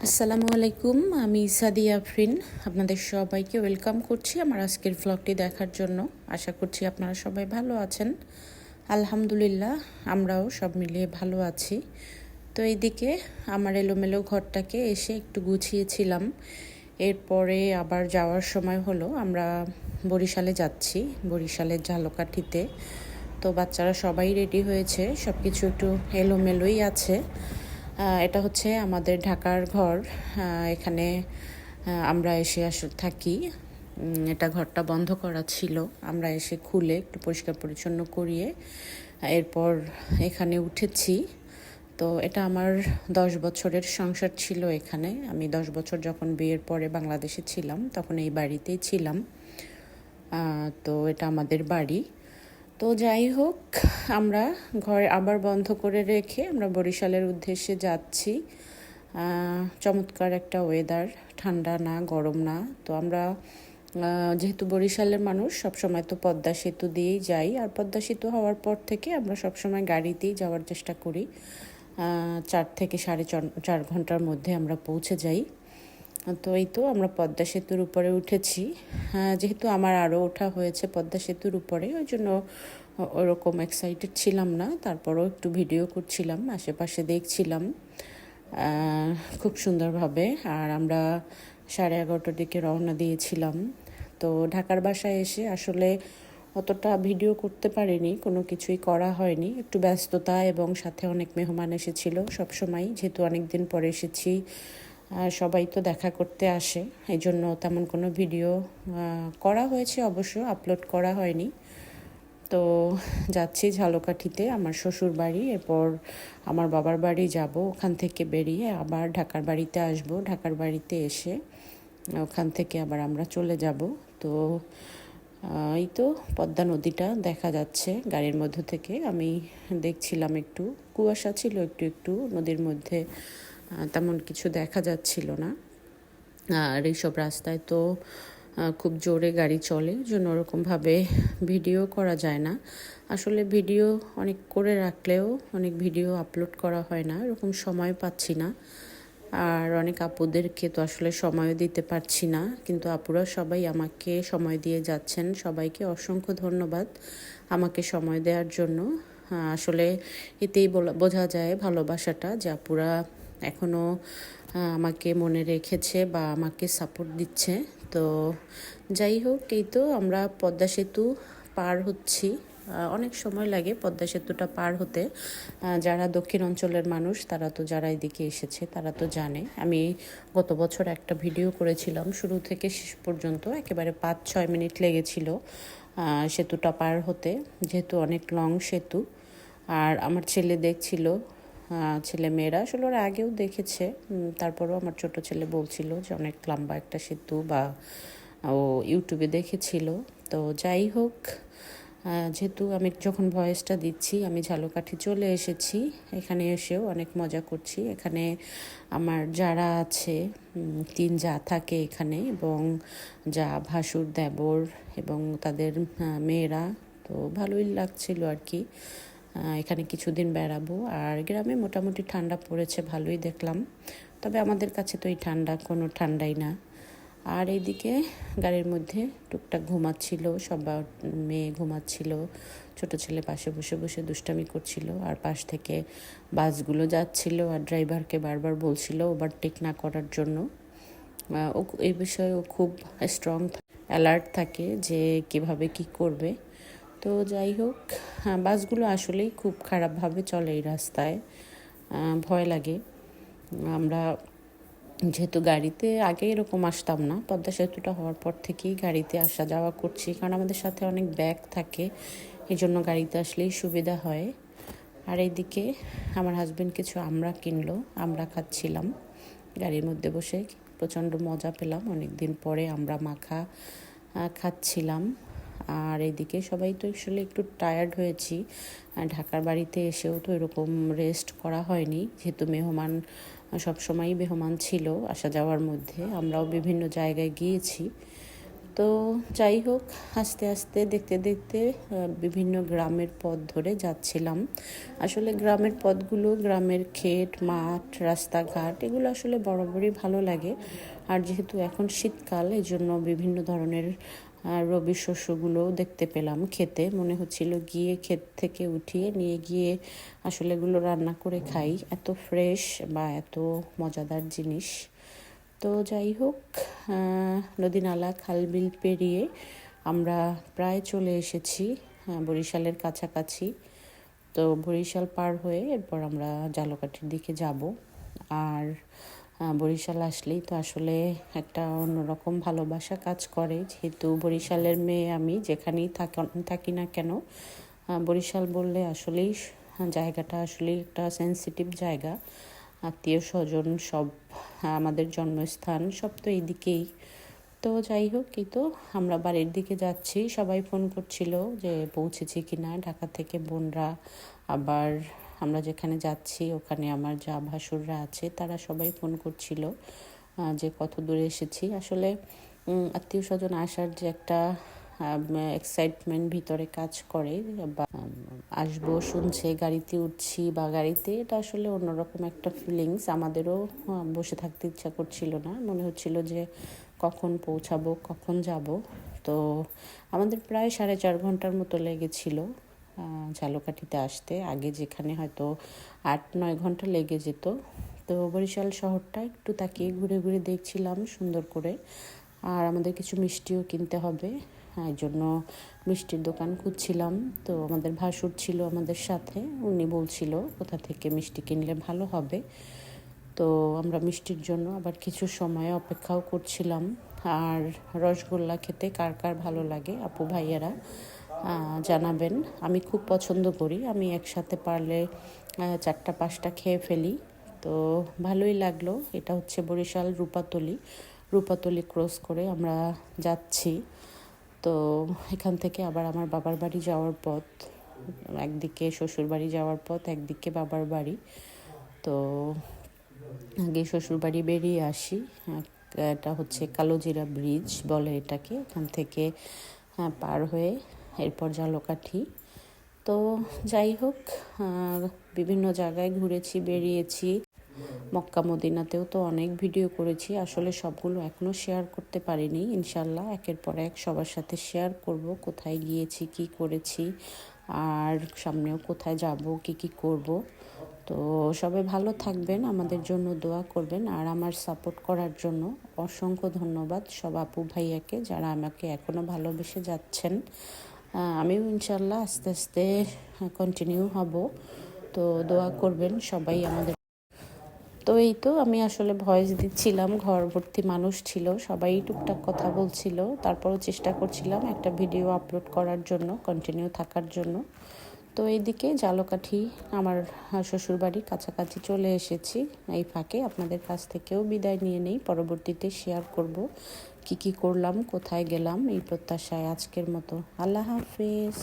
আসসালামু আলাইকুম, আমি সাদিয়া আফরিন। আপনাদের সবাইকে ওয়েলকাম করছি আমার আজকের ভ্লগটি দেখার জন্য। আশা করছি আপনারা সবাই ভালো আছেন। আলহামদুলিল্লাহ, আমরাও সব মিলিয়ে ভালো আছি। তো এইদিকে আমার এলোমেলো ঘরটাকে এসে একটু গুছিয়েছিলাম। এরপরে আবার যাওয়ার সময় হলো, আমরা বরিশালে যাচ্ছি, বরিশালের ঝালকাঠিতে। তো বাচ্চারা সবাই রেডি হয়েছে, সব কিছু একটু এলোমেলোই আছে। এটা হচ্ছে আমাদের ঢাকার ঘর। এখানে আমরা এসে থাকি। এটা ঘরটা বন্ধ করা ছিল, আমরা এসে খুলে একটু পরিষ্কার পরিচ্ছন্ন করিয়ে এরপর এখানে উঠেছি। তো এটা আমার 10 বছরের সংসার ছিল এখানে। আমি 10 বছর যখন বিয়ের পরে বাংলাদেশে ছিলাম তখন এই বাড়িতেই ছিলাম। তো এটা আমাদের বাড়ি। তো যাই হোক, আমরা ঘর আবার বন্ধ করে রেখে আমরা বরিশালের উদ্দেশ্যে যাচ্ছি। চমৎকার একটা ওয়েদার, ঠান্ডা না গরম না। তো আমরা যেহেতু বরিশালের মানুষ, সবসময় তো পদ্মা সেতু দিয়েই যাই, আর পদ্মা সেতু হওয়ার পর থেকে আমরা সবসময় গাড়িতেই যাওয়ার চেষ্টা করি। 4 থেকে 4.5 ঘন্টার মধ্যে আমরা পৌঁছে যাই। তো এই তো আমরা পদ্মা সেতুর উপরে উঠেছি। যেহেতু আমার আরও ওঠা হয়েছে পদ্মা সেতুর উপরে, ওই জন্য ওরকম এক্সাইটেড ছিলাম না। তারপরও একটু ভিডিও করছিলাম, আশেপাশে দেখছিলাম খুব সুন্দরভাবে। আর আমরা 11:30টার দিকে রওনা দিয়েছিলাম। তো ঢাকার বাসায় এসে আসলে অতটা ভিডিও করতে পারিনি, কোনো কিছুই করা হয়নি। একটু ব্যস্ততা এবং সাথে অনেক মেহমান এসেছিল সবসময়, যেহেতু অনেক দিন পরে এসেছি, সবাই তো দেখা করতে আসে, এই জন্য তেমন কোনো ভিডিও করা হয়েছে, অবশ্য আপলোড করা হয়নি। তো যাচ্ছি ঝালকাঠিতে, আমার শ্বশুর বাড়ি, এরপর আমার বাবার বাড়ি যাব। ওখান থেকে বেরিয়ে আবার ঢাকার বাড়িতে আসব। ঢাকার বাড়িতে এসে ওখান থেকে আবার আমরা চলে যাব। তো এই তো পদ্মা নদীটা দেখা যাচ্ছে গাড়ির মধ্য থেকে। আমি দেখছিলাম, একটু কুয়াশা ছিল, একটু একটু নদীর মধ্যে তেমন কিছু দেখা যাচ্ছিল না। আর এইসব রাস্তায় তো খুব জোরে গাড়ি চলে, জন্য ওরকমভাবে ভিডিও করা যায় না। আসলে ভিডিও অনেক করে রাখলেও অনেক ভিডিও আপলোড করা হয় না, এরকম সময় পাচ্ছি না। আর অনেক আপুদেরকে তো আসলে সময়ও দিতে পারছি না, কিন্তু আপুরা সবাই আমাকে সময় দিয়ে যাচ্ছেন। সবাইকে অসংখ্য ধন্যবাদ আমাকে সময় দেওয়ার জন্য। আসলে এতেই বোঝা যায় ভালোবাসাটা, যে আপুরা এখনও আমাকে মনে রেখেছে বা আমাকে সাপোর্ট দিচ্ছে। তো যাই হোক, এই তো আমরা পদ্মা সেতু পার হচ্ছি। অনেক সময় লাগে পদ্মা সেতুটা পার হতে। যারা দক্ষিণ অঞ্চলের মানুষ, তারা তো, যারা এদিকে এসেছে তারা তো জানে। আমি গত বছর একটা ভিডিও করেছিলাম, শুরু থেকে শেষ পর্যন্ত একেবারে 5-6 মিনিট লেগেছিল সেতুটা পার হতে, যেহেতু অনেক লং সেতু। আর আমার ছেলে দেখছিল, ছেলে মেয়েরা আসলে ওরা আগেও দেখেছে, তারপরেও আমার ছোট ছেলে বলছিল যে অনেক লম্বা একটা সেতু, বা ও ইউটিউবে দেখেছিল। তো যাই হোক, যেহেতু আমি যখন ভয়েসটা দিচ্ছি আমি ঝালকাঠি চলে এসেছি। এখানে এসেও অনেক মজা করছি। এখানে আমার যারা আছে, 3 যা থাকে এখানে, এবং যা ভাসুর দেবর এবং তাদের মেয়েরা। তো ভালোই লাগছিল আর কি। এখানে কিছুদিন বেড়াবো। আর গ্রামে মোটামুটি ঠান্ডা পড়েছে, ভালোই দেখলাম। তবে আমাদের কাছে তো এই ঠান্ডা কোনো ঠান্ডাই না। আর এইদিকে গাড়ির মধ্যে টুকটাক ঘুমাচ্ছিল, সবার মেয়ে ঘুমাচ্ছিল, ছোট ছেলে পাশে বসে বসে দুষ্টামি করছিল। আর পাশ থেকে বাসগুলো যাচ্ছিল, আর ড্রাইভারকে বারবার বলছিল ওভারটেক না করার জন্য। ও এই বিষয়ে ও খুব স্ট্রং, অ্যালার্ট থাকে যে কিভাবে কি করবে। তো যাই হোক, বাসগুলো আসলেই খুব খারাপভাবে চলে এই রাস্তায়, ভয় লাগে। আমরা যেহেতু গাড়িতে আগে এরকম আসতাম না, পদ্মা সেতুটা হওয়ার পর থেকেই গাড়িতে আসা যাওয়া করছি, কারণ আমাদের সাথে অনেক ব্যাগ থাকে, এই জন্য গাড়িতে আসলেই সুবিধা হয়। আর এইদিকে আমার হাজব্যান্ড কিছু আমরা কিনলো, আমরা খাচ্ছিলাম গাড়ির মধ্যে বসে। প্রচণ্ড মজা পেলাম, অনেক দিন পরে আমরা মাখা খাচ্ছিলাম। আর এইদিকে সবাই তো আসলে একটু টায়ার্ড হয়েছি। ঢাকার বাড়িতে এসেও তো এরকম রেস্ট করা হয়নি, যেহেতু মেহমান সবসময়ই মেহমান ছিল আসা যাওয়ার মধ্যে। আমরাও বিভিন্ন জায়গায় গিয়েছি। তো যাই হোক, আস্তে আস্তে দেখতে দেখতে বিভিন্ন গ্রামের পথ ধরে যাচ্ছিলাম। আসলে গ্রামের পথগুলো, গ্রামের ক্ষেত, মাঠ, রাস্তাঘাট এগুলো আসলে বরাবরই ভালো লাগে। আর যেহেতু এখন শীতকাল, এই জন্য বিভিন্ন ধরনের রবি শস্যগুলোও দেখতে পেলাম খেতে। মনে হচ্ছিল গিয়ে ক্ষেত থেকে উঠিয়ে নিয়ে গিয়ে আসলে এগুলো রান্না করে খাই, এত ফ্রেশ বা এত মজাদার জিনিস। তো যাই হোক, নদী নালা খাল বিল পেরিয়ে আমরা প্রায় চলে এসেছি বরিশালের কাছাকাছি। তো বরিশাল পার হয়ে এরপর আমরা ঝালকাঠির দিকে যাব। আর বরিশাল আসলেই তো আসলে একটা অন্যরকম ভালোবাসা কাজ করে, যেহেতু বরিশালের মেয়ে আমি। যেখানেই থাকি না কেন, বরিশাল বললে আসলেই জায়গাটা আসলেই একটা সেন্সিটিভ জায়গা। আত্মীয় স্বজন সব, আমাদের জন্মস্থান সব তো এইদিকেই। তো যাই হোক, এই তো আমরা বাড়ির দিকে যাচ্ছি। সবাই ফোন করছিল যে পৌঁছেছি কিনা, ঢাকা থেকে বোনরা, আবার আমরা যেখানে যাচ্ছি ওখানে আমার যা ভাসুররা আছে তারা সবাই ফোন করছিল যে কত দূরে এসেছি। আসলে আত্মীয় স্বজন আসার যে একটা এক্সাইটমেন্ট ভিতরে কাজ করে, বা আসবো শুনছে, গাড়িতে উঠছি বা গাড়িতে, এটা আসলে অন্যরকম একটা ফিলিংস। আমাদেরও বসে থাকতে ইচ্ছা করছিল না, মনে হচ্ছিল যে কখন পৌঁছাবো, কখন যাব। তো আমাদের প্রায় 4.5 ঘন্টার মতো লেগেছিল ঝালকাঠিতে আসতে। আগে যেখানে হয়তো 8-9 ঘন্টা লেগে যেত। তো বরিশাল শহরটা একটু তাকিয়ে ঘুরে ঘুরে দেখছিলাম সুন্দর করে। আর আমাদের কিছু মিষ্টিও কিনতে হবে, এই জন্য মিষ্টির দোকান খুঁজছিলাম। তো আমাদের ভাসুর ছিল আমাদের সাথে, উনি বলছিল কোথা থেকে মিষ্টি কিনলে ভালো হবে। তো আমরা মিষ্টির জন্য আবার কিছু সময় অপেক্ষাও করছিলাম। আর রসগোল্লা খেতে কার কার ভালো লাগে আপু ভাইয়ারা জানাবেন। আমি খুব পছন্দ করি, আমি একসাথে পারলে 4টা-5টা খেয়ে ফেলি। তো ভালোই লাগলো। এটা হচ্ছে বরিশাল রূপাতলি ক্রস করে আমরা যাচ্ছি। তো এখান থেকে আবার আমার বাবার বাড়ি যাওয়ার পথ, একদিকে শ্বশুর বাড়ি যাওয়ার পথ, একদিকে বাবার বাড়ি। তো আগে শ্বশুর বাড়ি বেরিয়ে আসি। এটা হচ্ছে কালোজিরা ব্রিজ বলে এটাকে। এখান থেকে পার হয়ে এরপর ঝালকাঠি। তো যাই হোক, বিভিন্ন জায়গায় ঘুরেছি, বেরিয়েছি। মক্কা মদিনাতেও তো অনেক ভিডিও করেছি, আসলে সবগুলো এখনও শেয়ার করতে পারিনি। ইনশাল্লাহ একের পর এক সবার সাথে শেয়ার করব, কোথায় গিয়েছি, কি করেছি, আর সামনেও কোথায় যাব, কি করব। তো সবাই ভালো থাকবেন, আমাদের জন্য দোয়া করবেন। আর আমার সাপোর্ট করার জন্য অসংখ্য ধন্যবাদ সব আপু ভাইয়াকে, যারা আমাকে এখনও ভালোবেসে যাচ্ছেন। আমিও ইনশাল্লাহ আস্তে আস্তে কন্টিনিউ হব। তো দোয়া করবেন সবাই আমাদের। তো এই তো আমি আসলে ভয়েস দিচ্ছিলাম, ঘর ভর্তি মানুষ ছিল, সবাই টুকটাক কথা বলছিল। তারপরও চেষ্টা করছিলাম একটা ভিডিও আপলোড করার জন্য, কন্টিনিউ থাকার জন্য। তো এইদিকে ঝালকাঠি আমার শ্বশুরবাড়ি কাছাকাছি চলে এসেছি। এই ফাঁকে আপনাদের কাছ থেকেও বিদায় নিয়ে নেই, পরবর্তীতে শেয়ার করব কি করলাম, কোথায় গেলাম, এই প্রত্যাশায় আজকের মতো আল্লাহ হাফেজ।